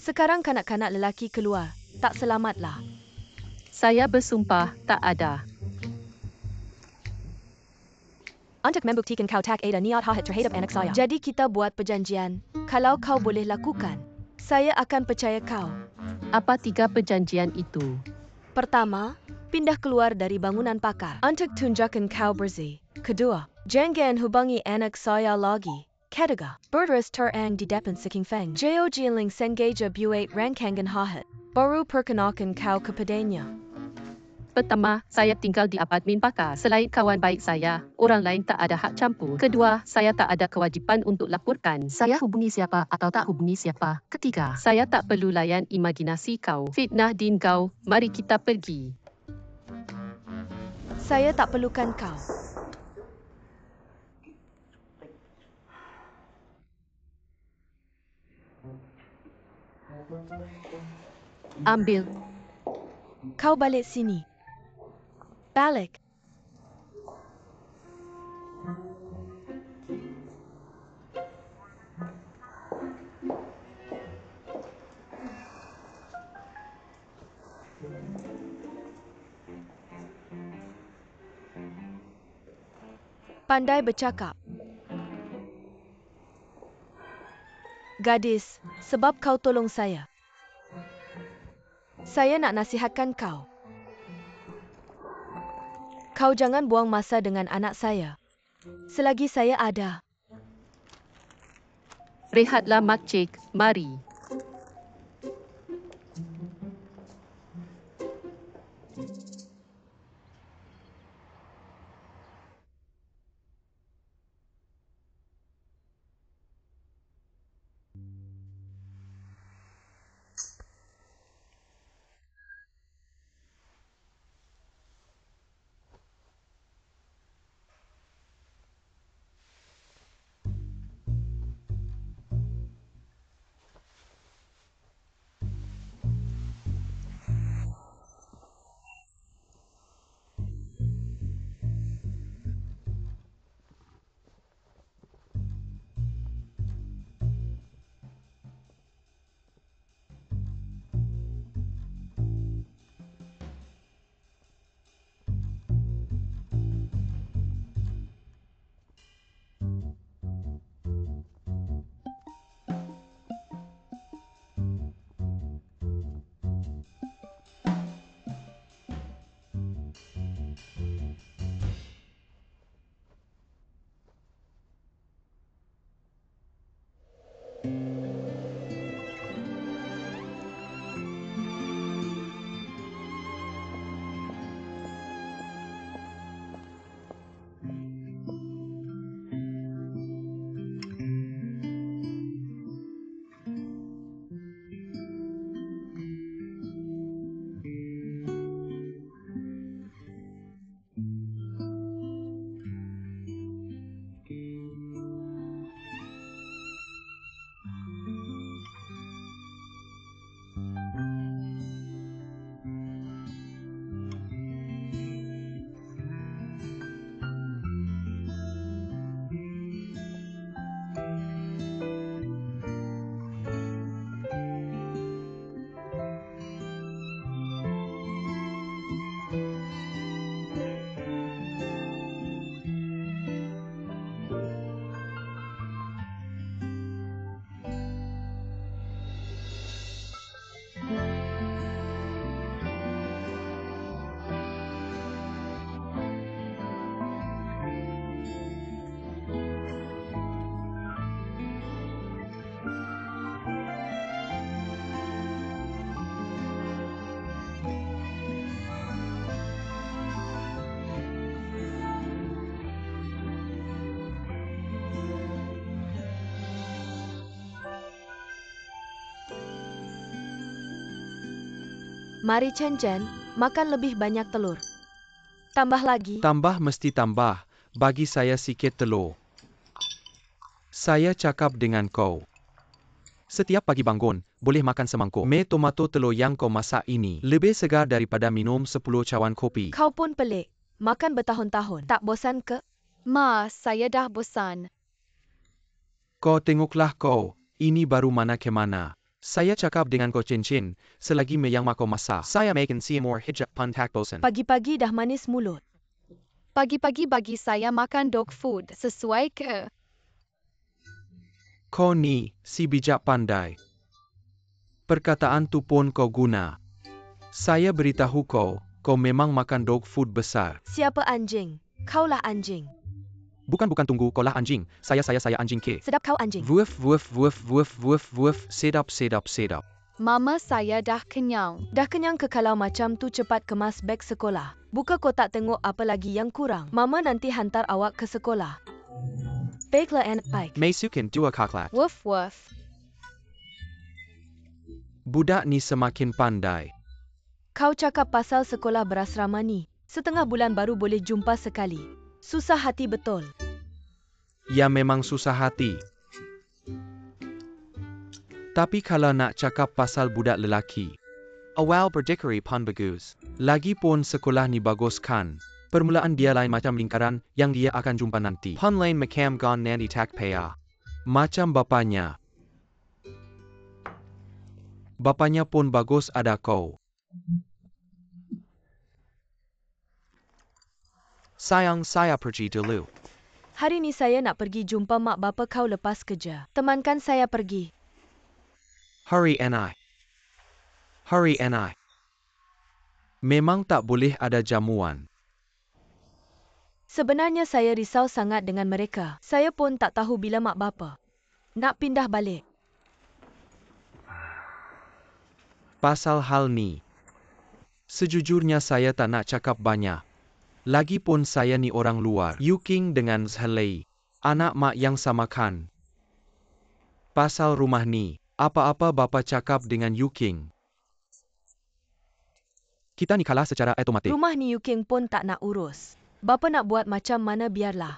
Sekarang kanak-kanak lelaki keluar. Tak selamatlah. Saya bersumpah tak ada. Untuk membuktikan kau tak ada niat jahat terhadap anak saya. Jadi kita buat perjanjian. Kalau kau boleh lakukan, saya akan percaya kau. Apa 3 perjanjian itu? Pertama, pindah keluar dari bangunan pakar untuk tunjukkan kau bersih. Kedua, jangan hubungi anak saya lagi. Ketiga, berterus terang di depan Seking Feng. Jio Jiling sengaja buat rangkaian jahat. Baru perkenalkan kau kepadanya. Pertama, saya tinggal di apartemen pakar. Selain kawan baik saya, orang lain tak ada hak campur. Kedua, saya tak ada kewajipan untuk laporkan. Saya hubungi siapa atau tak hubungi siapa. Ketiga, Saya tak perlu layan imajinasi kau. Fitnah din kau, mari kita pergi. Saya tak perlukan kau. Ambil. Kau balik sini. Balik. Pandai bercakap. Gadis, sebab kau tolong saya. Saya nak nasihatkan kau. Kau jangan buang masa dengan anak saya. Selagi saya ada. Rehatlah makcik, mari. Mari Chen Chen, makan lebih banyak telur. Tambah lagi. Tambah mesti tambah, bagi saya sikit telur. Saya cakap dengan kau. Setiap pagi bangun, boleh makan semangkuk. Mie tomato telur yang kau masak ini lebih segar daripada minum 10 cawan kopi. Kau pun pelik. Makan bertahun-tahun. Tak bosan ke? Ma, saya dah bosan. Kau tengoklah kau, ini baru mana ke mana. Saya cakap dengan kau cincin, selagi yang mako masak. Saya makan Seymour hijab pan tak bosan. Pagi-pagi dah manis mulut. Pagi-pagi bagi saya makan dog food. Sesuai ke? Kau ni, si bijak pandai. Perkataan tu pun kau guna. Saya beritahu kau memang makan dog food besar. Siapa anjing? Kaulah anjing. Bukan tunggu, kau lah anjing. Saya anjing ke. Sedap kau anjing. Woof, sedap. Mama saya dah kenyang. Dah kenyang ke kalau macam tu cepat kemas beg sekolah. Buka kotak tengok apa lagi yang kurang. Mama nanti hantar awak ke sekolah. Baiklah anak baik. May sukin dua kaklat. Woof woof. Budak ni semakin pandai. Kau cakap pasal sekolah berasrama ni. Setengah bulan baru boleh jumpa sekali. Susah hati betul. Ya memang susah hati. Tapi kalau nak cakap pasal budak lelaki, awal berdikari pan bagus. Lagipun sekolah ni bagus kan. Permulaan dia lain macam lingkaran yang dia akan jumpa nanti. Pan lain macam gon nanti tak payah. Macam bapanya. Bapanya pun bagus ada kau. Sayang saya pergi dulu. Hari ni saya nak pergi jumpa mak bapa kau lepas kerja. Temankan saya pergi. Hari NI. Memang tak boleh ada jamuan. Sebenarnya saya risau sangat dengan mereka. Saya pun tak tahu bila mak bapa nak pindah balik. Pasal hal ni. Sejujurnya saya tak nak cakap banyak. Lagipun saya ni orang luar. Yuking dengan Zhelei. Anak mak yang samakan. Pasal rumah ni. Apa-apa bapa cakap dengan Yuking. Kita ni kalah secara automatik. Rumah ni Yuking pun tak nak urus. Bapa nak buat macam mana biarlah.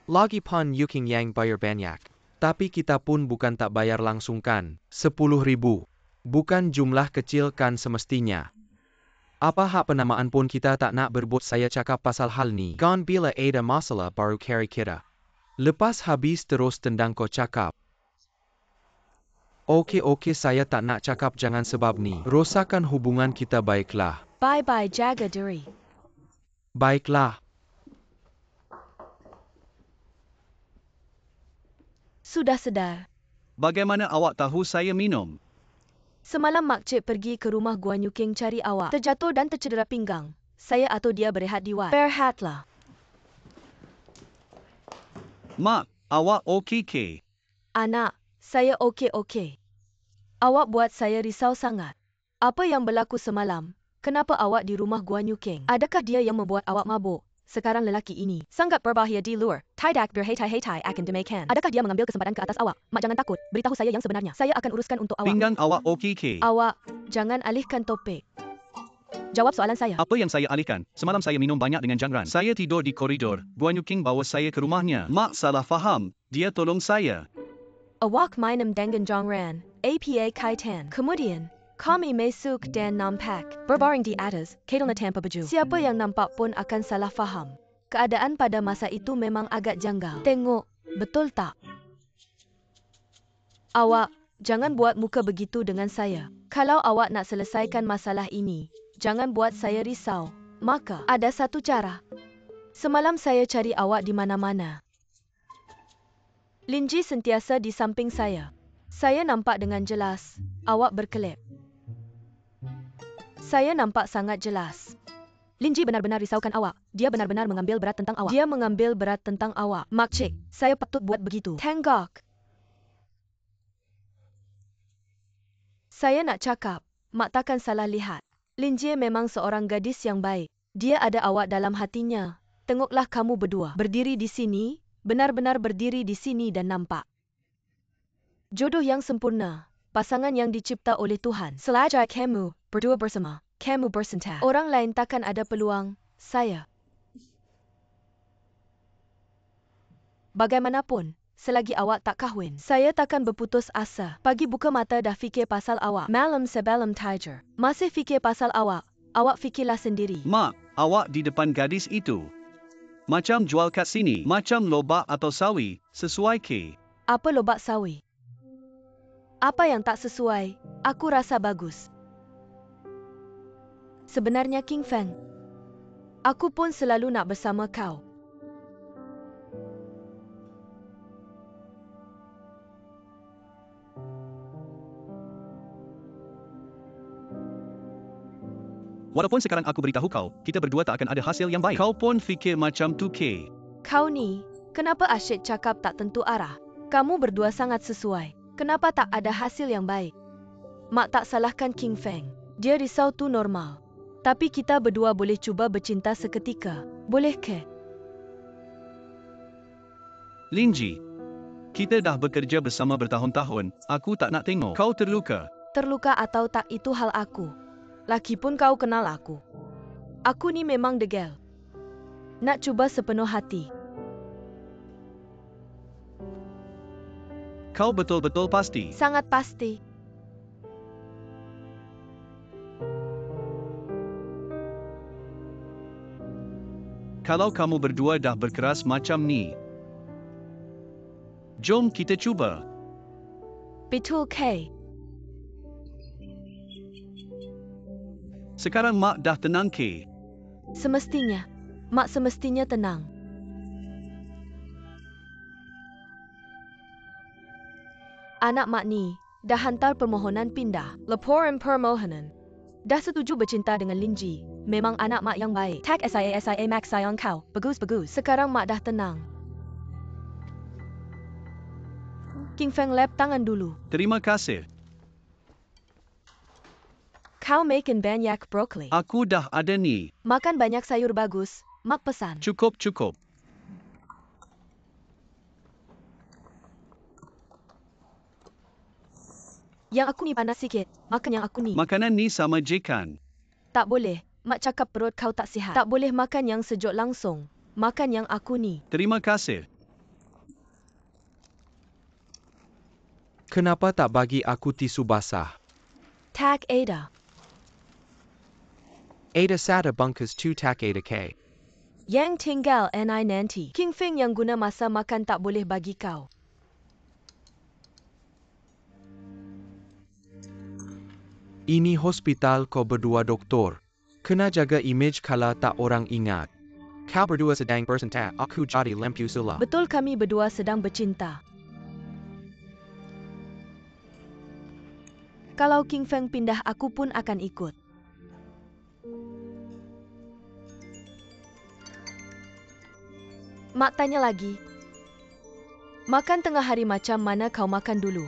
Lagipun Yuking yang bayar banyak. Tapi kita pun bukan tak bayar langsung kan. 10,000. Bukan jumlah kecil kan semestinya. Apa hak penamaan pun kita tak nak berbuat. Saya cakap pasal hal ni. Gon bila ada masalah baru carry kita. Lepas habis terus tendang kau cakap. Okey saya tak nak cakap jangan sebab ni. Rosakan hubungan kita baiklah. Bye-bye jaga diri. Baiklah. Sudah sedar. Bagaimana awak tahu saya minum? Semalam makcik pergi ke rumah Guan Yuking cari awak. Terjatuh dan tercedera pinggang. Saya atau dia berehat di wad. Berehatlah. Mak, awak okey ke? Anak, saya okey. Awak buat saya risau sangat. Apa yang berlaku semalam? Kenapa awak di rumah Guan Yuking? Adakah dia yang membuat awak mabuk? Sekarang lelaki ini sangat berbahaya di luar. Tidak berhati-hati akan demikian. Adakah dia mengambil kesempatan ke atas awak? Mak jangan takut. Beritahu saya yang sebenarnya. Saya akan uruskan untuk awak. Pinggang awak okey ke? Awak, jangan alihkan topik. Jawab soalan saya. Apa yang saya alihkan? Semalam saya minum banyak dengan Jangran. Saya tidur di koridor. Guan Yuking bawa saya ke rumahnya. Mak salah faham. Dia tolong saya. Awak minum dengan Jongran, APA kaitan. Kemudian, kami masuk dan nampak. Berbaring di atas, kedalnya tanpa baju. Siapa yang nampak pun akan salah faham. Keadaan pada masa itu memang agak janggal. Tengok, betul tak? Awak, jangan buat muka begitu dengan saya. Kalau awak nak selesaikan masalah ini, jangan buat saya risau. Maka, ada satu cara. Semalam saya cari awak di mana-mana. Linji sentiasa di samping saya. Saya nampak dengan jelas, awak berkelip. Saya nampak sangat jelas. Linji benar-benar risaukan awak. Dia benar-benar mengambil berat tentang awak. Dia mengambil berat tentang awak. Makcik, saya patut buat begitu. Tenggok. Saya nak cakap, mak takkan salah lihat. Linji memang seorang gadis yang baik. Dia ada awak dalam hatinya. Tengoklah kamu berdua. Berdiri di sini, benar-benar berdiri di sini dan nampak. Jodoh yang sempurna. Pasangan yang dicipta oleh Tuhan. Selajah kamu berdua bersama, kamu bercinta. Orang lain takkan ada peluang, saya. Bagaimanapun, selagi awak tak kahwin, saya takkan berputus asa. Pagi buka mata dah fikir pasal awak. Malam sebelum tidur, masih fikir pasal awak. Awak fikirlah sendiri. Mak, awak di depan gadis itu. Macam jual kat sini. Macam lobak atau sawi. Sesuai ke? Apa lobak sawi? Apa yang tak sesuai? Aku rasa bagus. Sebenarnya King Feng, aku pun selalu nak bersama kau. Walaupun sekarang aku beritahu kau, kita berdua tak akan ada hasil yang baik. Kau pun fikir macam tu, K. Kau ni, kenapa asyik cakap tak tentu arah? Kamu berdua sangat sesuai. Kenapa tak ada hasil yang baik? Mak tak salahkan King Feng. Dia risau tu normal. Tapi kita berdua boleh cuba bercinta seketika. Boleh ke? Linji, kita dah bekerja bersama bertahun-tahun. Aku tak nak tengok kau terluka. Terluka atau tak itu hal aku. Lagipun kau kenal aku. Aku ni memang degil. Nak cuba sepenuh hati. Kau betul-betul pasti. Sangat pasti. Kalau kamu berdua dah berkeras macam ni, jom kita cuba. Betul ke? Sekarang Mak dah tenang, K. Semestinya. Mak semestinya tenang. Anak Mak ni dah hantar permohonan pindah. Laporan permohonan. Dah setuju bercinta dengan Linji. Memang anak Mak yang baik. Tak SIA Max sayang kau. Bagus. Sekarang Mak dah tenang. King Feng lap tangan dulu. Terima kasih. Kau makan banyak brokoli. Aku dah ada ni. Makan banyak sayur bagus. Mak pesan. Cukup. Yang aku ni panas sikit. Makan yang aku ni. Makanan ni sama je kan? Tak boleh. Mak cakap perut kau tak sihat. Tak boleh makan yang sejuk langsung. Makan yang aku ni. Terima kasih. Kenapa tak bagi aku tisu basah? Tak Ada. Ada sada bungkus 2 tak ada K. Yang tinggal ni nanti. King Feng yang guna masa makan tak boleh bagi kau. Ini hospital kau berdua doktor. Kena jaga imej kala tak orang ingat. Kau berdua sedang bercinta, aku jadi lempu sula. Betul kami berdua sedang bercinta. Kalau King Feng pindah aku pun akan ikut. Mak tanya lagi. Makan tengah hari macam mana kau makan dulu?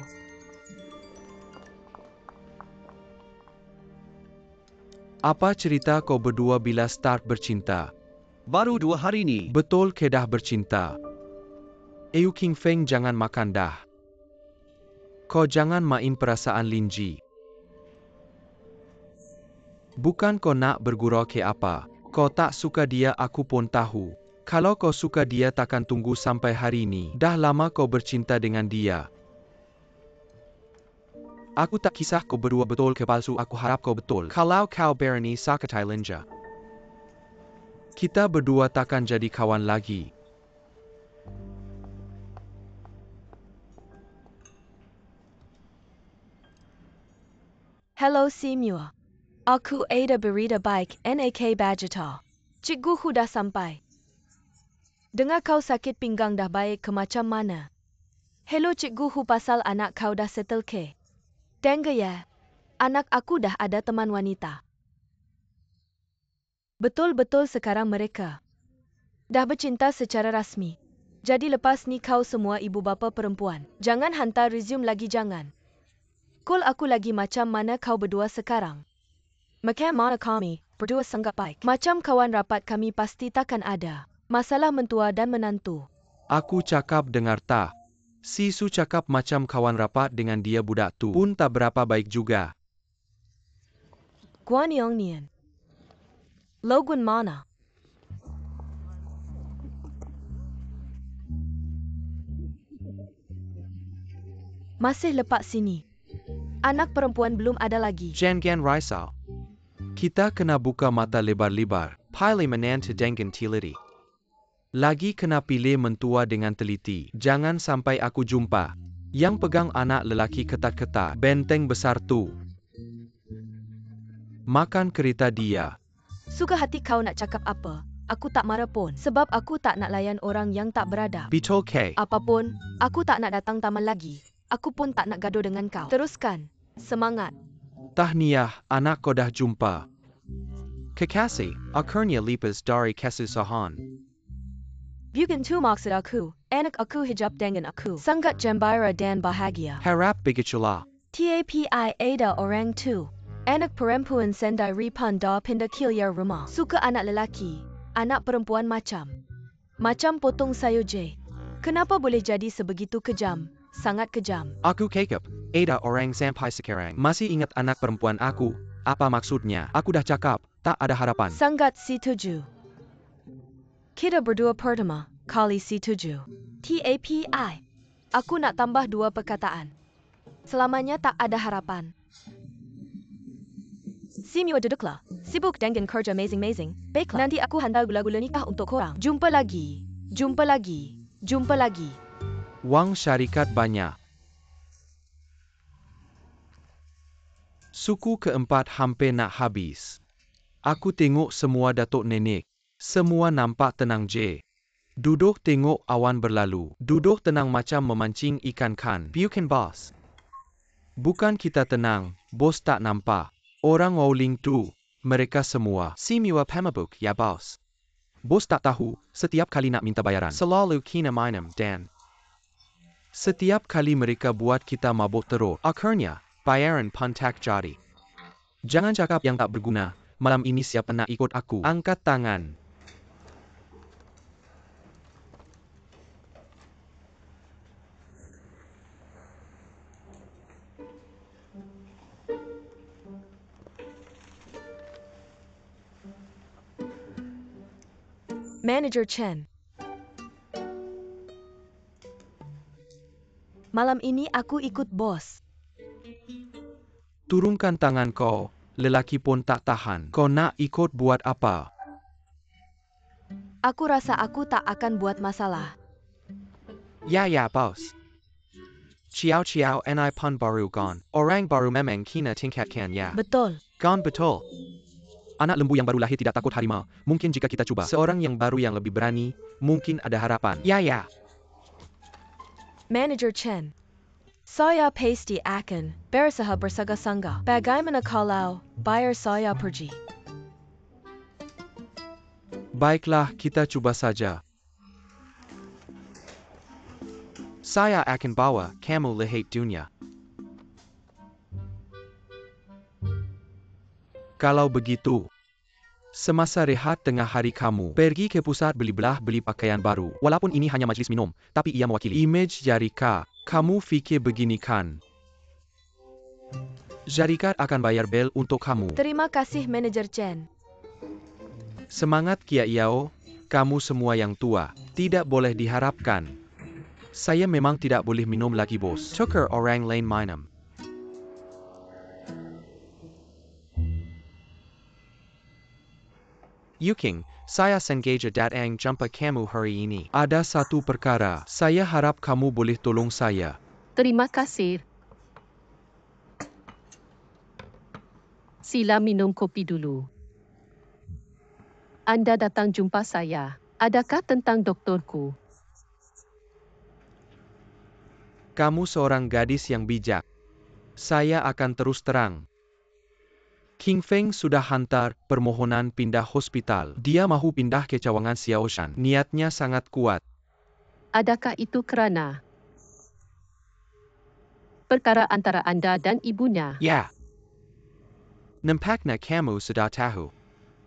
Apa cerita kau berdua bila start bercinta? Baru 2 hari ni. Betul ke dah bercinta? King Feng jangan makan dah. Kau jangan main perasaan Linji. Bukan kau nak bergurau ke apa. Kau tak suka dia aku pun tahu. Kalau kau suka dia takkan tunggu sampai hari ni. Dah lama kau bercinta dengan dia. Aku tak kisah kau berdua betul ke palsu, aku harap kau betul. Kalau kau berani sakatai Linja, kita berdua takkan jadi kawan lagi. Hello Simua. Aku ada berita baik NAK Bajata. Cikgu Hu dah sampai. Dengar kau sakit pinggang dah baik ke macam mana? Hello Cikgu Hu, pasal anak kau dah settle ke? Tengok ya, anak aku dah ada teman wanita. Betul-betul sekarang mereka dah bercinta secara rasmi. Jadi lepas ni kau semua ibu bapa perempuan, jangan hantar resume lagi, jangan. Call aku lagi macam mana kau berdua sekarang. Macam mana kami berdua sangat baik. Macam kawan rapat kami pasti takkan ada masalah mentua dan menantu. Aku cakap dengar tak? Si Su cakap macam kawan rapat dengan dia budak tu pun tak berapa baik juga. Guan Yong Nian. Logun mana? Masih lepak sini. Anak perempuan belum ada lagi. Jangan risau. Kita kena buka mata lebar-lebar. Pilih menantu dengan teliti. Lagi kena pilih mentua dengan teliti. Jangan sampai aku jumpa Yang pegang anak lelaki ketat-ketat. Benteng besar tu. Makan kereta dia. Suka hati kau nak cakap apa. Aku tak marah pun. Sebab aku tak nak layan orang yang tak beradab. Betul ke? Apapun, aku tak nak datang taman lagi. Aku pun tak nak gaduh dengan kau. Teruskan. Semangat. Tahniah, anak kau dah jumpa. Kekasih, akhirnya lepas dari kesusahan. Bukan tu maksud aku. Anak aku hijab dengan aku. Sangat gembira dan bahagia. Harap begitulah. Tapi ada orang tu. Anak perempuan sendiri pandai pindah kilia rumah. Suka anak lelaki. Anak perempuan macam potong sayur je. Kenapa boleh jadi sebegitu kejam? Sangat kejam. Aku kekep, ada orang sampai sekarang masih ingat anak perempuan aku. Apa maksudnya? Aku dah cakap, tak ada harapan. Sangat setuju. Kita berdua pertama kali setuju. Tapi aku nak tambah 2 perkataan. Selamanya tak ada harapan. Simua duduklah. Sibuk dengan kerja amazing. Baiklah. Nanti aku hantar gula-gula nikah untuk korang. Jumpa lagi. Wang syarikat banyak. Suku keempat hampir nak habis. Aku tengok semua datuk nenek. Semua nampak tenang je. Duduk tengok awan berlalu. Duduk tenang macam memancing ikan kan. Bukan bos. Bukan kita tenang, bos tak nampak. Orang Wowling tu, mereka semua. Simua pemabuk ya bos. Bos tak tahu, setiap kali nak minta bayaran. Selalu kena minum dan setiap kali mereka buat kita mabuk teruk. Akhirnya, bayaran pun tak jadi. Jangan cakap yang tak berguna. Malam ini siapa nak ikut aku? Angkat tangan. Manager Chen. Malam ini aku ikut bos. Turunkan tangan kau. Lelaki pun tak tahan. Kau nak ikut buat apa? Aku rasa aku tak akan buat masalah. Ya bos. Ciao and pun baru gone. Orang baru memang kena tingkatkan ya. Betul. Gone betul. Anak lembu yang baru lahir tidak takut harimau. Mungkin jika kita cuba. Seorang yang baru yang lebih berani, mungkin ada harapan. Ya. Manager Chen. Saya pasti akan berusaha bersangga-sangga. Bagaimana kalau bayar saya pergi? Baiklah, kita cuba saja. Saya akan bawa kamu lihat dunia. Kalau begitu, semasa rehat tengah hari kamu pergi ke pusat beli pakaian baru. Walaupun ini hanya majlis minum, tapi ia mewakili imej Jarika. Kamu fikir begini kan? Jarika akan bayar bel untuk kamu. Terima kasih Manager Chen. Semangat Kia Yao, kamu semua yang tua, tidak boleh diharapkan. Saya memang tidak boleh minum lagi bos. Tukar orang lain minum. Yuking, saya sengaja datang jumpa kamu hari ini. Ada satu perkara, saya harap kamu boleh tolong saya. Terima kasih. Sila minum kopi dulu. Anda datang jumpa saya. Adakah tentang doktorku? Kamu seorang gadis yang bijak. Saya akan terus terang. King Feng sudah hantar permohonan pindah hospital. Dia mahu pindah ke cawangan Xiaoshan. Niatnya sangat kuat. Adakah itu kerana perkara antara anda dan ibunya? Ya. Nampaknya kamu sudah tahu.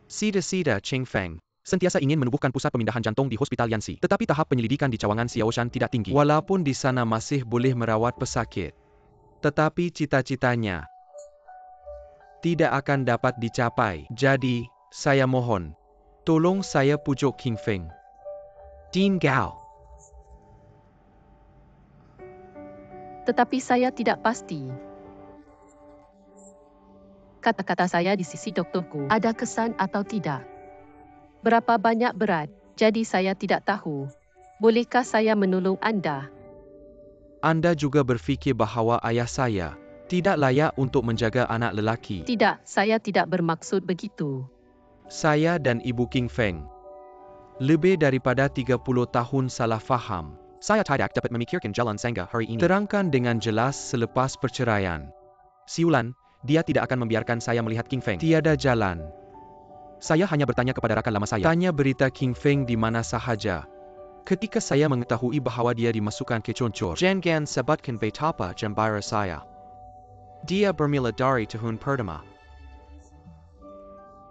Sida King Feng sentiasa ingin menubuhkan pusat pemindahan jantung di Hospital Yanxi. Tetapi tahap penyelidikan di cawangan Xiaoshan tidak tinggi. Walaupun di sana masih boleh merawat pesakit. Tetapi cita-citanya tidak akan dapat dicapai. Jadi, saya mohon, tolong saya pujuk King Feng. Dean Gao. Tetapi saya tidak pasti. Kata-kata saya di sisi doktorku ada kesan atau tidak. Berapa banyak berat, jadi saya tidak tahu. Bolehkah saya menolong anda? Anda juga berfikir bahawa ayah saya tidak layak untuk menjaga anak lelaki. Tidak, saya tidak bermaksud begitu. Saya dan Ibu King Feng lebih daripada 30 tahun salah faham. Saya tidak dapat memikirkan jalan sangga hari ini. Terangkan dengan jelas selepas perceraian. Siulan, dia tidak akan membiarkan saya melihat King Feng. Tiada jalan. Saya hanya bertanya kepada rakan lama saya. Tanya berita King Feng di mana sahaja. Ketika saya mengetahui bahawa dia dimasukkan ke concor, Jangan sebutkan betapa gembira saya. Dia bermula dari tahun pertama.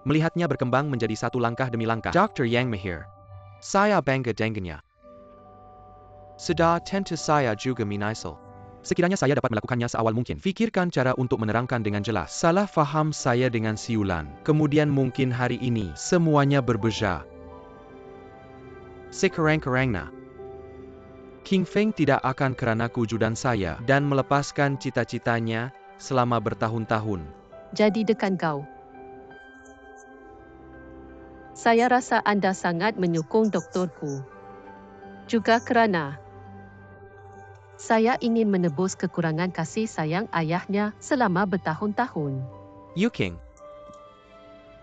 Melihatnya berkembang menjadi satu langkah demi langkah. Dr. Yang Mahir. Saya bangga dengannya. Sudah tentu saya juga menyesal. Sekiranya saya dapat melakukannya seawal mungkin. fikirkan cara untuk menerangkan dengan jelas. Salah faham saya dengan siulan. Kemudian mungkin hari ini semuanya berbeza. Sekarang-karangnya. King Feng tidak akan kerana kewujudan saya dan melepaskan cita-citanya selama bertahun-tahun. Jadi dekan kau. Saya rasa anda sangat menyokong doktorku. Juga kerana saya ingin menebus kekurangan kasih sayang ayahnya selama bertahun-tahun. Yu King.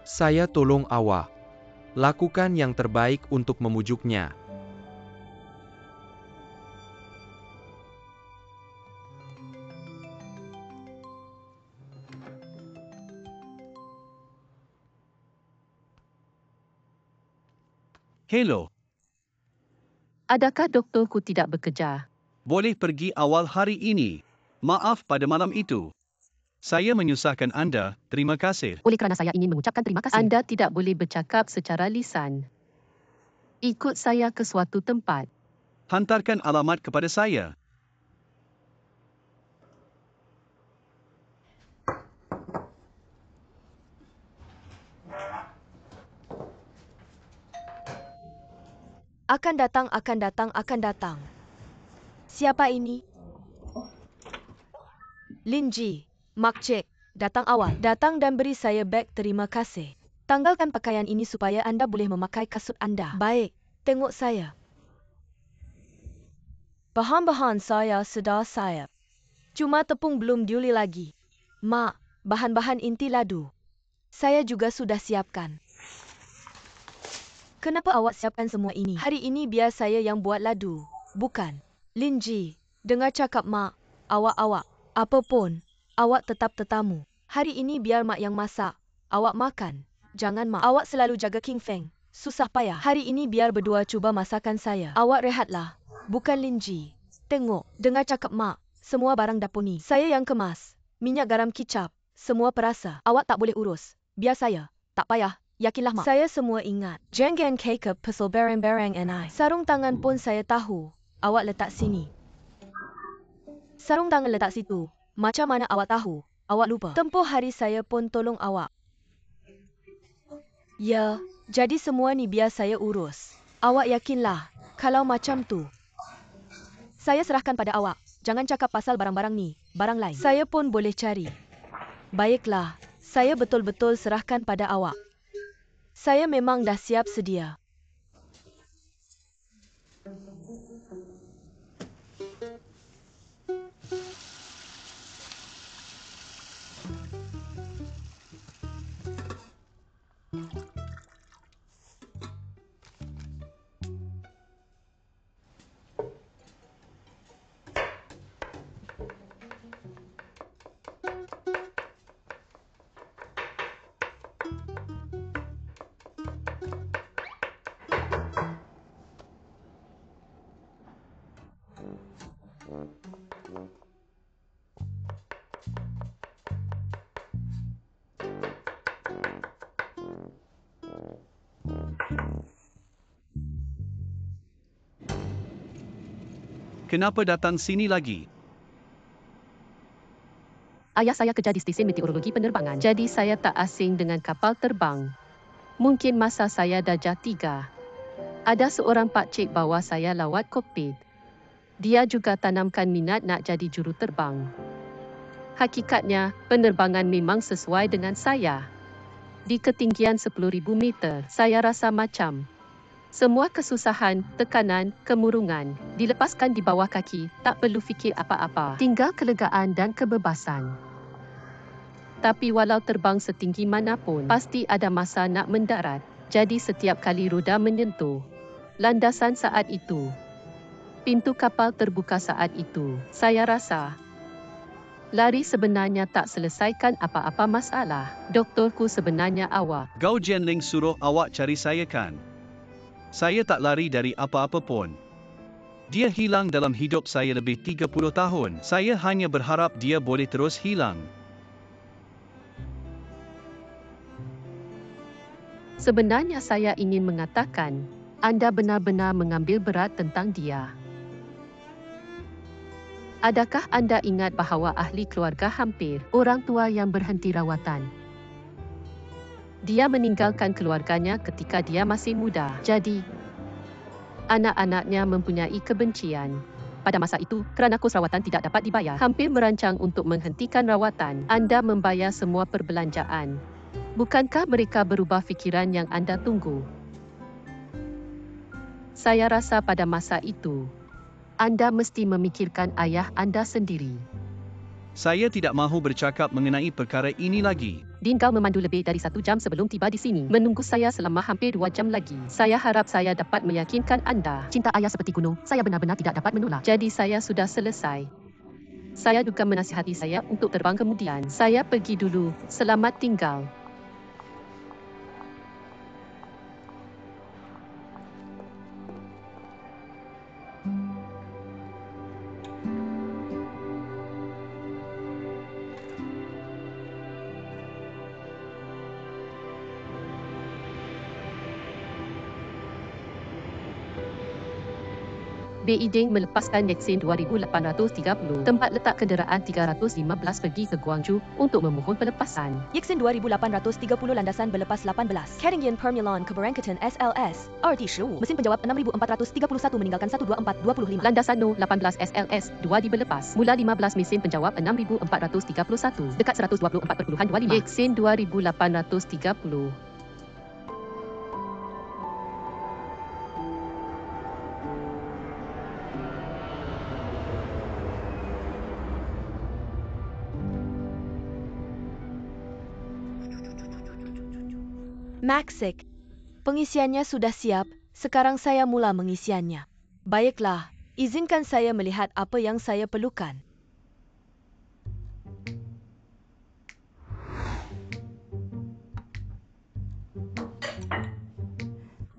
Saya tolong awak. Lakukan yang terbaik untuk memujuknya. Hello, Adakah doktorku tidak bekerja? boleh pergi awal hari ini. Maaf pada malam itu. Saya menyusahkan anda, terima kasih. Oleh kerana saya ingin mengucapkan terima kasih. Anda tidak boleh bercakap secara lisan. Ikut saya ke suatu tempat. Hantarkan alamat kepada saya. Akan datang, akan datang, akan datang. Siapa ini? Lin Ji, Mak Cik, datang awal. Datang dan beri saya beg terima kasih. Tanggalkan pakaian ini supaya anda boleh memakai kasut anda. Baik, tengok saya. Bahan-bahan saya sudah siap. Cuma tepung belum diuli lagi. Mak, bahan-bahan inti ladu. Saya juga sudah siapkan. Kenapa awak siapkan semua ini? Hari ini biar saya yang buat ladu. Bukan. Lin Ji, dengar cakap mak. Awak, apapun. Awak tetap tetamu. Hari ini biar mak yang masak. Awak makan. Jangan mak. Awak selalu jaga King Feng. Susah payah. Hari ini biar berdua cuba masakan saya. Awak rehatlah. Bukan Lin Ji. Tengok, dengar cakap mak. Semua barang dapur ni. Saya yang kemas. Minyak garam kicap. Semua perasa. Awak tak boleh urus. Biar saya. Tak payah. Yakinlah mak. Saya semua ingat. Jangan kekep pasal barang-barang NI. Sarung tangan pun saya tahu. Awak letak sini. Sarung tangan letak situ. Macam mana awak tahu? Awak lupa. Tempoh hari saya pun tolong awak. Ya, jadi semua ni biar saya urus. Awak yakinlah. Kalau macam tu. Saya serahkan pada awak. Jangan cakap pasal barang-barang ni. Barang lain. Saya pun boleh cari. Baiklah. Saya betul-betul serahkan pada awak. Saya memang dah siap sedia. Kenapa datang sini lagi? Ayah saya kerja di stesen meteorologi penerbangan. Jadi saya tak asing dengan kapal terbang. Mungkin masa saya darjah 3. Ada seorang pakcik bawa saya lawat kokpit. Dia juga tanamkan minat nak jadi juruterbang. Hakikatnya, penerbangan memang sesuai dengan saya. Di ketinggian 10,000 meter, saya rasa macam Semua kesusahan, tekanan, kemurungan dilepaskan di bawah kaki, tak perlu fikir apa-apa. Tinggal kelegaan dan kebebasan. Tapi walau terbang setinggi manapun, pasti ada masa nak mendarat. Jadi setiap kali roda menyentuh landasan saat itu, pintu kapal terbuka saat itu, saya rasa lari sebenarnya tak selesaikan apa-apa masalah. Doktorku sebenarnya awak. Gao Jianling suruh awak cari saya kan? Saya tak lari dari apa-apa pun. Dia hilang dalam hidup saya lebih 30 tahun. Saya hanya berharap dia boleh terus hilang. Sebenarnya saya ingin mengatakan, anda benar-benar mengambil berat tentang dia. Adakah anda ingat bahawa ahli keluarga hampir orang tua yang berhenti rawatan? Dia meninggalkan keluarganya ketika dia masih muda. Jadi, anak-anaknya mempunyai kebencian. Pada masa itu, kerana kos rawatan tidak dapat dibayar, hampir merancang untuk menghentikan rawatan. Anda membayar semua perbelanjaan. Bukankah mereka berubah fikiran yang anda tunggu? Saya rasa pada masa itu, anda mesti memikirkan ayah anda sendiri. Saya tidak mahu bercakap mengenai perkara ini lagi. Din kau memandu lebih dari 1 jam sebelum tiba di sini. Menunggu saya selama hampir 2 jam lagi. Saya harap saya dapat meyakinkan anda. Cinta ayah seperti gunung, saya benar-benar tidak dapat menolak. Jadi saya sudah selesai. Saya juga menasihati saya untuk terbang kemudian. Saya pergi dulu. Selamat tinggal. Beijing melepaskan Yaksin 2830, tempat letak kenderaan 315 pergi ke Guangzhou untuk memohon pelepasan. Yaksin 2830 landasan berlepas 18. Caringyan Permilan Keberangkatan SLS, RT15. Mesin penjawab 6431 meninggalkan 12425. Landasan No 18 SLS 2 dibelepas. Mula 15 mesin penjawab 6431, dekat 124.25. Yaksin 2830. Maxik. Pengisiannya sudah siap, sekarang saya mula mengisiannya. Baiklah, izinkan saya melihat apa yang saya perlukan.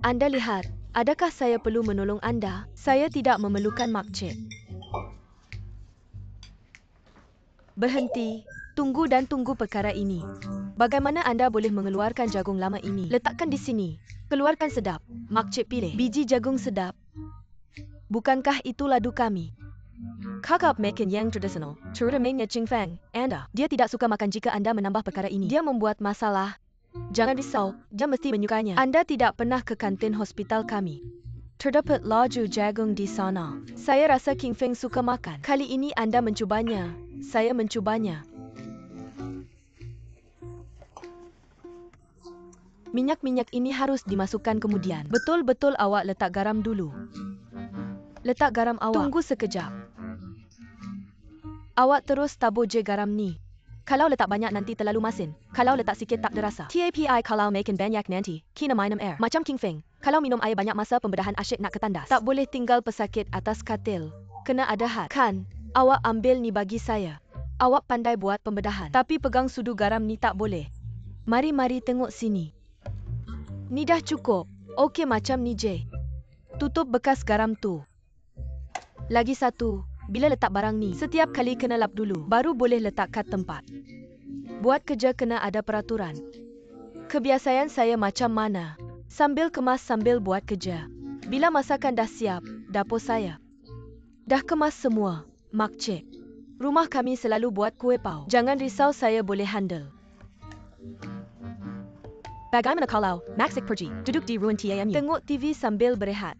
Anda lihat, adakah saya perlu menolong anda? Saya tidak memerlukan makcik. Berhenti, tunggu dan tunggu perkara ini. Bagaimana anda boleh mengeluarkan jagung lama ini? Letakkan di sini. Keluarkan sedap. Makcik pilih. Biji jagung sedap. Bukankah itu ladu kami? Kakak makan yang tradisional. Terutamanya Ching Feng. Anda. Dia tidak suka makan jika anda menambah perkara ini. Dia membuat masalah. Jangan risau, dia mesti menyukainya. Anda tidak pernah ke kantin hospital kami. Terdapat laju jagung di sana. Saya rasa King Feng suka makan. Kali ini anda mencubanya. Saya mencubanya. Minyak-minyak ini harus dimasukkan kemudian. Betul-betul awak letak garam dulu. Letak garam awak. Tunggu sekejap. Awak terus tabur je garam ni. Kalau letak banyak nanti terlalu masin. Kalau letak sikit tak derasa. TAPI kalau makan banyak nanti, kena minum air. Macam King Feng. Kalau minum air banyak masa pembedahan asyik nak ketandas. Tak boleh tinggal pesakit atas katil. Kena ada had. Kan, awak ambil ni bagi saya. Awak pandai buat pembedahan. Tapi pegang sudu garam ni tak boleh. Mari-mari tengok sini. Ni dah cukup. Okey macam ni je. Tutup bekas garam tu. Lagi satu. Bila letak barang ni, setiap kali kena lap dulu. Baru boleh letak kat tempat. Buat kerja kena ada peraturan. Kebiasaan saya macam mana? Sambil kemas sambil buat kerja. Bila masakan dah siap, dapur saya dah kemas semua. Makcik. Rumah kami selalu buat kuih pau. Jangan risau, saya boleh handle. Bagaimana kalau Maxik pergi duduk di ruang TAMU? Tengok TV sambil berehat.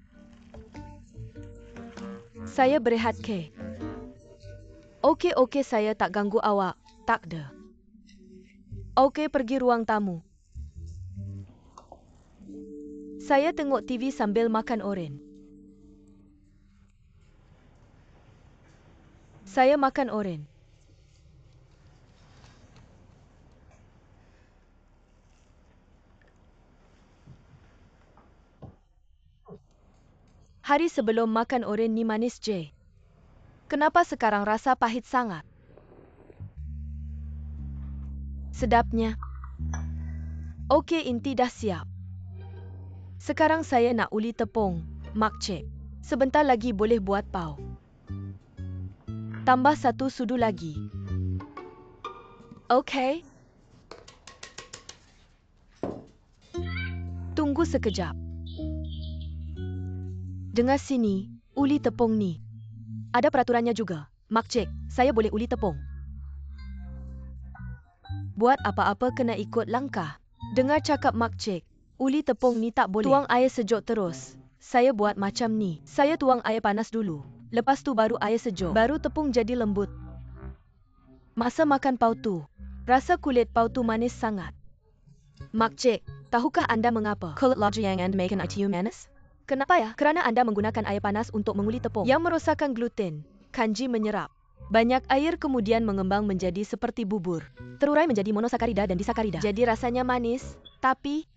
Saya berehat ke? Okey, saya tak ganggu awak. Tak ada. Okey, pergi ruang tamu. Saya tengok TV sambil makan oren. Saya makan oren. Hari sebelum makan oren ni manis je. Kenapa sekarang rasa pahit sangat? Sedapnya. Okey, inti dah siap. Sekarang saya nak uli tepung, makcik. Sebentar lagi boleh buat pau. Tambah 1 sudu lagi. Okey. Tunggu sekejap. Dengar sini, uli tepung ni. Ada peraturannya juga. Makcik, saya boleh uli tepung. Buat apa-apa kena ikut langkah. Dengar cakap makcik, uli tepung ni tak boleh. Tuang air sejuk terus. Saya buat macam ni. Saya tuang air panas dulu. Lepas tu baru air sejuk. Baru tepung jadi lembut. Masa makan pau tu, rasa kulit pau tu manis sangat. Makcik, tahukah anda mengapa kulit laju yang anda makan itu manis? Kenapa ya? Kerana anda menggunakan air panas untuk menguli tepung yang merosakkan gluten. Kanji menyerap. Banyak air kemudian mengembang menjadi seperti bubur. Terurai menjadi monosakarida dan disakarida. Jadi rasanya manis, tapi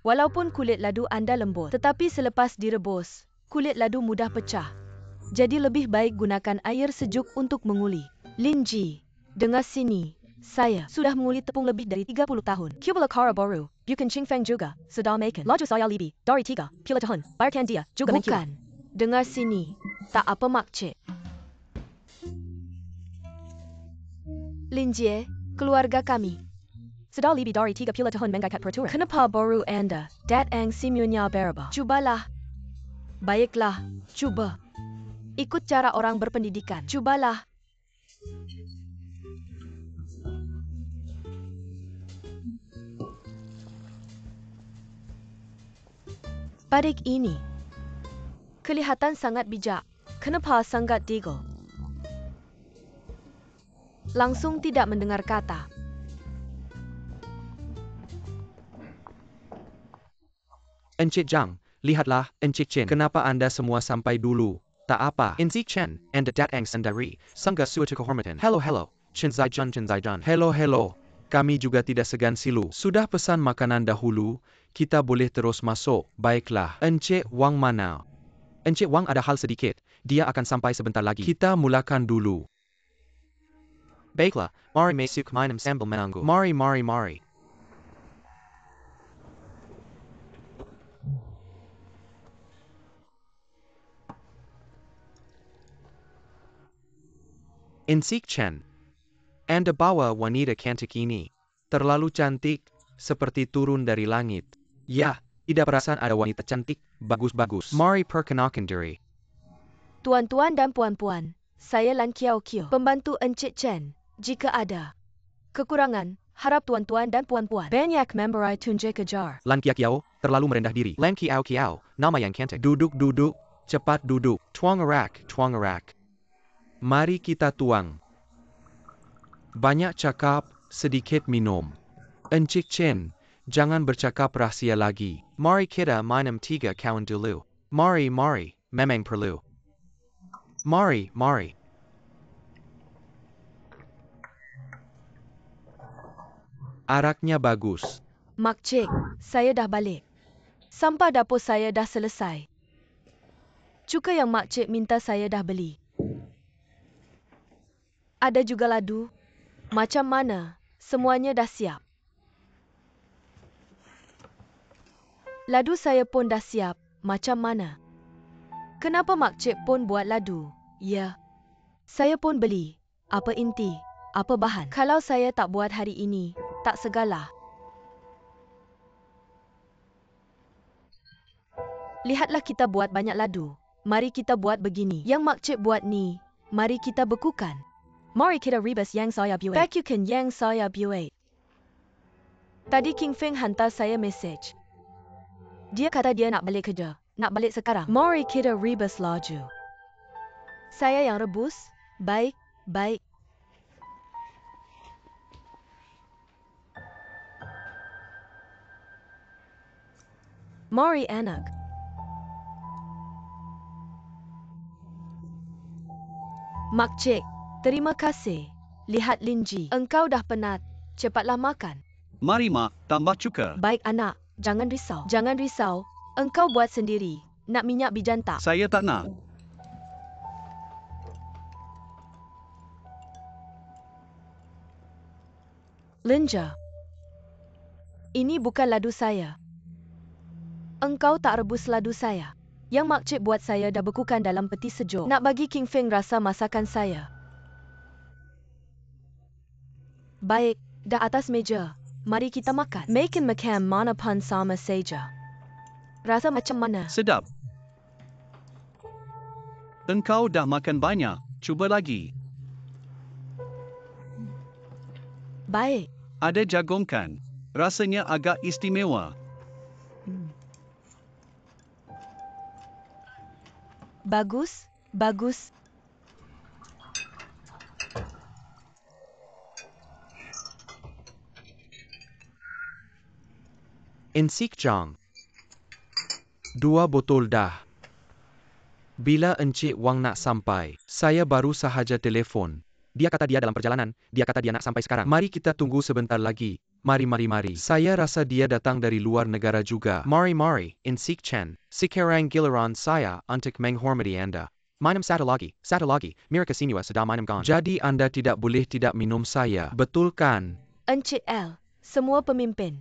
walaupun kulit ladu anda lembut, tetapi selepas direbus, kulit ladu mudah pecah. Jadi lebih baik gunakan air sejuk untuk menguli. Linji, dengar sini. Saya sudah menguli tepung lebih dari 30 tahun. Kubala kara baru, bukan Qingfeng juga, sedang makan. Laju saya libi, dari 3, pula tahun, bayarkan dia, juga mengkira. Bukan. Dengar sini. Tak apa makcik. Linjie, keluarga kami. Sedang libi dari 3 pula tahun mengangkat peraturan. Kenapa baru anda, datang simunya berubah? Cubalah. Baiklah, cuba. Ikut cara orang berpendidikan. Cubalah. Padik ini kelihatan sangat bijak. Kenapa sangat digel? Langsung tidak mendengar kata. Encik Zhang, lihatlah, Encik Chen. Kenapa anda semua sampai dulu? Tak apa. Encik Chen, anda datang sendiri. Sangga suatu kehormatan. Hello. Chen Zaijan. Hello. Kami juga tidak segan silu. Sudah pesan makanan dahulu. Kita boleh terus masuk. Baiklah. Encik Wang mana? Encik Wang ada hal sedikit. Dia akan sampai sebentar lagi. Kita mulakan dulu. Baiklah. Mari masuk minum sambil menunggu. Mari. Encik Chen. Anda bawa wanita cantik ini. Terlalu cantik, seperti turun dari langit. Ya, tidak perasan ada wanita cantik, bagus. Mari perkenalkan diri. Tuan-tuan dan puan-puan, saya Lan Kiao, pembantu Encik Chen. Jika ada kekurangan, harap tuan-tuan dan puan-puan banyak memberi tunjuk kejar. Lan Kiao, terlalu merendah diri. Lan Kiao, nama yang cantik. Duduk, cepat duduk. Tuang arak. Mari kita tuang. Banyak cakap, sedikit minum. Encik Chen, jangan bercakap rahasia lagi. Mari kita minum 3 kawan dulu. Mari, memang perlu. Mari. Araknya bagus. Makcik, saya dah balik. Sampah dapur saya dah selesai. Cuka yang makcik minta saya dah beli. Ada juga ladu. Macam mana? Semuanya dah siap. Ladu saya pun dah siap. Macam mana? Kenapa makcik pun buat ladu? Ya. Saya pun beli. Apa inti? Apa bahan? Kalau saya tak buat hari ini, tak segalah. Lihatlah kita buat banyak ladu. Mari kita buat begini. Yang makcik buat ni, mari kita bekukan. Mari kita rebus yang saya buat. Vacuumkan yang saya buat. Tadi King Feng hantar saya mesej. Dia kata dia nak balik kerja. Nak balik sekarang. Mari kita rebus laju. Saya yang rebus. Baik. Mari anak. Makcik, terima kasih. Lihat Linji, engkau dah penat. Cepatlah makan. Mari mak, tambah cuka. Baik anak, jangan risau. Jangan risau, engkau buat sendiri. Nak minyak bijan tak? Saya tak nak. Linja, ini bukan ladu saya. Engkau tak rebus ladu saya. Yang makcik buat saya dah bekukan dalam peti sejuk. Nak bagi King Feng rasa masakan saya. Baik, dah atas meja. Mari kita makan. Makan macam mana pun sama saja. Rasa macam mana? Sedap. Engkau dah makan banyak. Cuba lagi. Baik. Ada jagung kan? Rasanya agak istimewa. Bagus, bagus. Encik Jang. 2 botol dah. Bila Encik Wang nak sampai? Saya baru sahaja telefon. Dia kata dia dalam perjalanan, dia kata dia nak sampai sekarang. Mari kita tunggu sebentar lagi. Mari. Saya rasa dia datang dari luar negara juga. Mari, Encik Chen. Sekarang giliran saya untuk menghormati Anda. Minum satu lagi. Mira Kasinua sudah minum kan. Jadi Anda tidak boleh tidak minum saya. Betul kan? Encik L, semua pemimpin.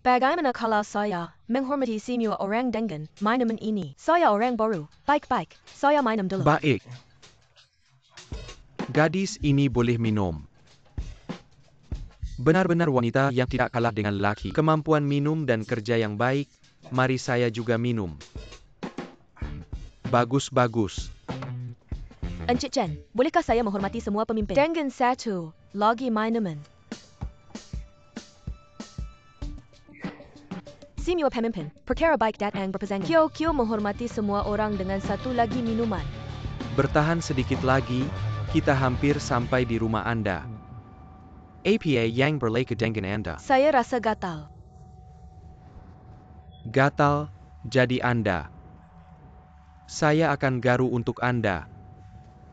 Bagaimana kalau saya menghormati semua orang dengan minuman ini? Saya orang baru. Baik. Saya minum dulu. Baik. Gadis ini boleh minum. Benar-benar wanita yang tidak kalah dengan lelaki. Kemampuan minum dan kerja yang baik. Mari saya juga minum. Bagus. Encik Chen, bolehkah saya menghormati semua pemimpin? Dengan satu lagi minuman. Semua pemimpin, perkara baik datang berpasangan. Kio menghormati semua orang dengan satu lagi minuman. Bertahan sedikit lagi, kita hampir sampai di rumah Anda. Apa yang berlaku dengan Anda? Saya rasa gatal. Gatal, jadi Anda. Saya akan garu untuk Anda.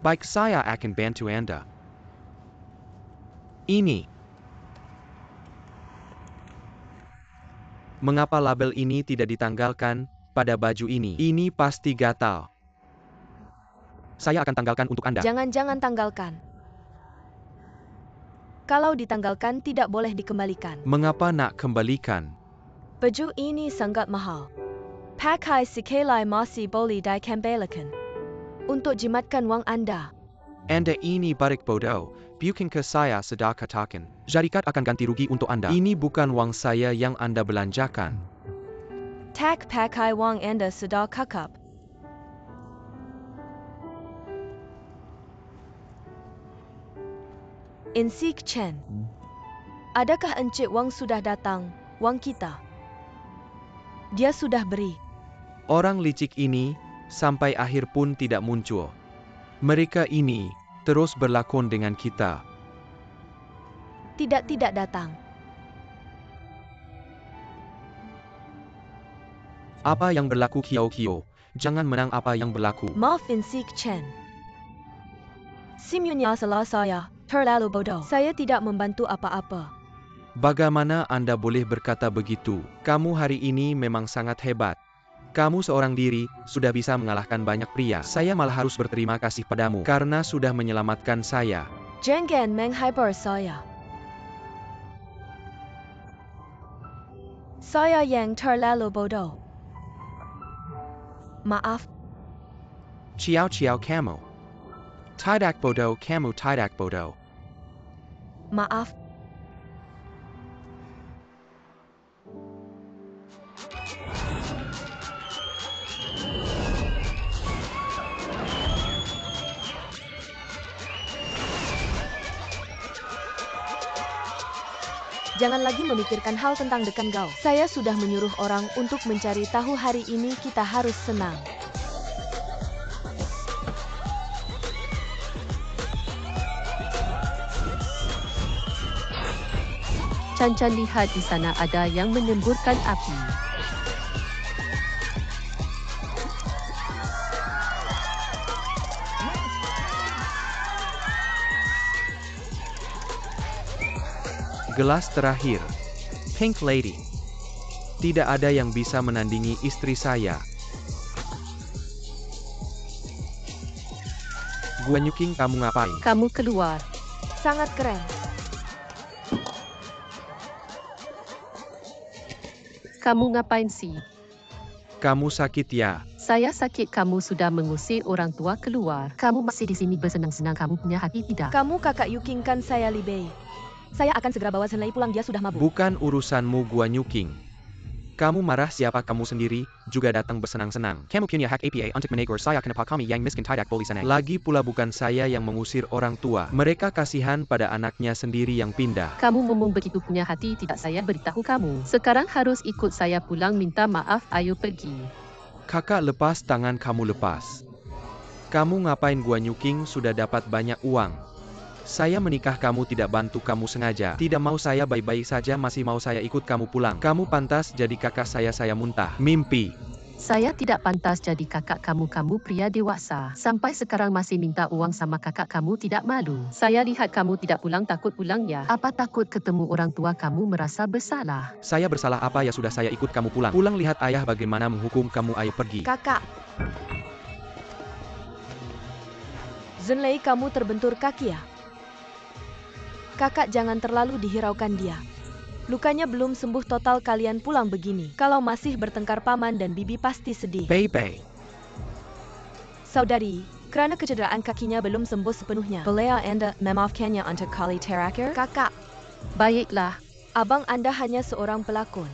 Baik, saya akan bantu Anda. Ini. Mengapa label ini tidak ditanggalkan pada baju ini? Ini pasti gatal. Saya akan tanggalkan untuk Anda. Jangan tanggalkan. Kalau ditanggalkan tidak boleh dikembalikan. Mengapa nak kembalikan? Baju ini sangat mahal. Pakai sekali masih boleh dikembalikan. Untuk jimatkan wang Anda. Anda ini barik bodoh. Bukankah saya sudah katakan, syarikat akan ganti rugi untuk Anda. Ini bukan wang saya yang Anda belanjakan. Tak pakai wang Anda sudah kakap. Encik Chen, adakah Encik Wang sudah datang? Wang kita. Dia sudah beri. Orang licik ini, sampai akhir pun tidak muncul. Mereka ini, terus berlakon dengan kita. Tidak datang. Apa yang berlaku Kio? Jangan menang apa yang berlaku. Maaf Encik Chen. Semuanya salah saya, terlalu bodoh. Saya tidak membantu apa-apa. Bagaimana Anda boleh berkata begitu? Kamu hari ini memang sangat hebat. Kamu seorang diri, sudah bisa mengalahkan banyak pria. Saya malah harus berterima kasih padamu, karena sudah menyelamatkan saya. Jangan menghibur saya. Saya yang terlalu bodoh. Maaf. Ciao kamu. Tidak bodoh, kamu tidak bodoh. Maaf. Jangan lagi memikirkan hal tentang dekan Gao. Saya sudah menyuruh orang untuk mencari tahu hari ini kita harus senang. Chan lihat di sana ada yang menyemburkan api. Gelas terakhir. Pink Lady. Tidak ada yang bisa menandingi istri saya. Guanyuking, kamu ngapain? Kamu keluar. Sangat keren. Kamu ngapain sih? Kamu sakit ya? Saya sakit, kamu sudah mengusir orang tua keluar. Kamu masih di sini bersenang-senang, kamu punya hati tidak? Kamu kakak Yuking kan saya Libei. Saya akan segera bawa Zenlei pulang, dia sudah mabuk. Bukan urusanmu, Guanyuking. Kamu marah, siapa kamu sendiri juga datang bersenang-senang. Kamu punya hak APA untuk menegur saya kenapa kami yang miskin tidak boleh senang. Lagi pula bukan saya yang mengusir orang tua. Mereka kasihan pada anaknya sendiri yang pindah. Kamu ngomong begitu punya hati tidak, saya beritahu kamu. Sekarang harus ikut saya pulang, minta maaf, ayo pergi. Kakak, lepas tangan kamu, lepas. Kamu ngapain? Guanyuking sudah dapat banyak uang. Saya menikah, kamu tidak bantu, kamu sengaja. Tidak mau saya baik-baik saja, masih mau saya ikut kamu pulang. Kamu pantas jadi kakak saya muntah. Mimpi. Saya tidak pantas jadi kakak kamu, kamu pria dewasa. Sampai sekarang masih minta uang sama kakak kamu, tidak malu. Saya lihat kamu tidak pulang, takut pulang ya. Apa takut ketemu orang tua kamu merasa bersalah? Saya bersalah apa ya, sudah saya ikut kamu pulang. Pulang, lihat ayah bagaimana menghukum kamu, ayo pergi. Kakak. Zenlei, kamu terbentur kaki ya? Kakak, jangan terlalu dihiraukan dia. Lukanya belum sembuh total, kalian pulang begini. Kalau masih bertengkar, paman dan bibi pasti sedih. Baby. Saudari, karena kecederaan kakinya belum sembuh sepenuhnya. Boleh Anda memaafkannya untuk kali terakhir? Kakak, Baiklah. abang Anda hanya seorang pelakon.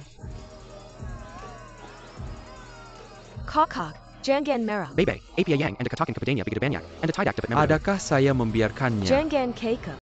Kakak, jangan merah. Baby, APA yang anda katakan kepadanya begitu banyak. Anda tidak dapat memahami. Adakah saya membiarkannya? Jangan kekeh.